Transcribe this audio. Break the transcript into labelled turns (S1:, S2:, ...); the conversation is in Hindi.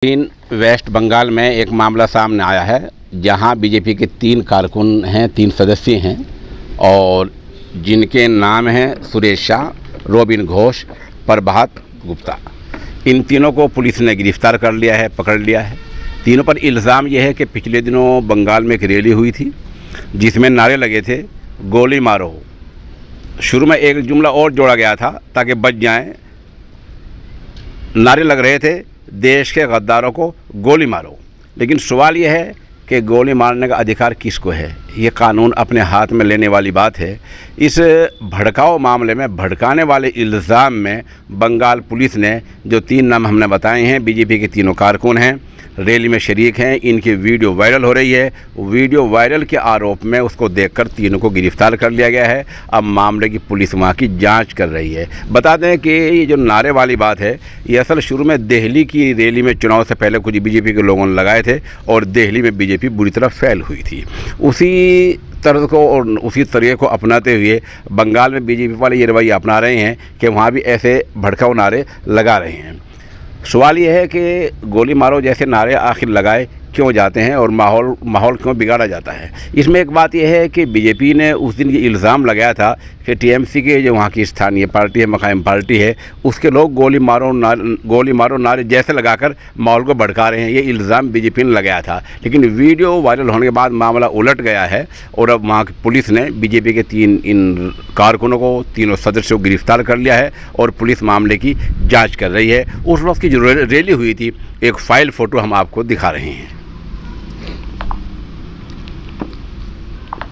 S1: वेस्ट बंगाल में एक मामला सामने आया है जहां बीजेपी के 3 कारकुन हैं, 3 सदस्य हैं और जिनके नाम हैं सुरेश शाह, रोबिन घोष, प्रभात गुप्ता। इन तीनों को पुलिस ने गिरफ्तार कर लिया है, पकड़ लिया है। तीनों पर इल्ज़ाम यह है कि पिछले दिनों बंगाल में एक रैली हुई थी जिसमें नारे लगे थे गोली मारो। शुरू में एक जुमला और जोड़ा गया था ताकि बच जाएं। नारे लग रहे थे देश के गद्दारों को गोली मारो। लेकिन सवाल यह है कि गोली मारने का अधिकार किसको है? ये कानून अपने हाथ में लेने वाली बात है। इस भड़काऊ मामले में, भड़काने वाले इल्ज़ाम में बंगाल पुलिस ने जो 3 नाम हमने बताए हैं, बीजेपी के तीनों कारकुन हैं, रैली में शरीक हैं, इनकी वीडियो वायरल हो रही है। वीडियो वायरल के आरोप में उसको देखकर तीनों को गिरफ्तार कर लिया गया है। अब मामले की पुलिस वहाँ की जांच कर रही है। बता दें कि ये जो नारे वाली बात है, ये असल शुरू में दिल्ली की रैली में चुनाव से पहले कुछ बीजेपी के लोगों ने लगाए थे और दिल्ली में बीजेपी बुरी तरह फैल हुई थी। उसी तर्ज को और उसी तरीके को अपनाते हुए बंगाल में बीजेपी वाले ये रवैया अपना रहे हैं कि वहाँ भी ऐसे भड़काऊ नारे लगा रहे हैं। सवाल ये है कि गोली मारो जैसे नारे आखिर लगाए क्यों जाते हैं और माहौल क्यों बिगाड़ा जाता है? इसमें एक बात यह है कि बीजेपी ने उस दिन ये इल्ज़ाम लगाया था कि टीएमसी के जो वहाँ की स्थानीय पार्टी है, मकाम पार्टी है, उसके लोग गोली मारो नारे जैसे लगाकर माहौल को भड़का रहे हैं। ये इल्ज़ाम बीजेपी ने लगाया था। लेकिन वीडियो वायरल होने के बाद मामला उलट गया है और अब वहाँ की पुलिस ने बीजेपी के 3 इन कारकुनों को, तीनों सदस्यों को गिरफ्तार कर लिया है और पुलिस मामले की जाँच कर रही है। उस वक्त की जो रैली हुई थी, एक फाइल फ़ोटो हम आपको दिखा रहे हैं।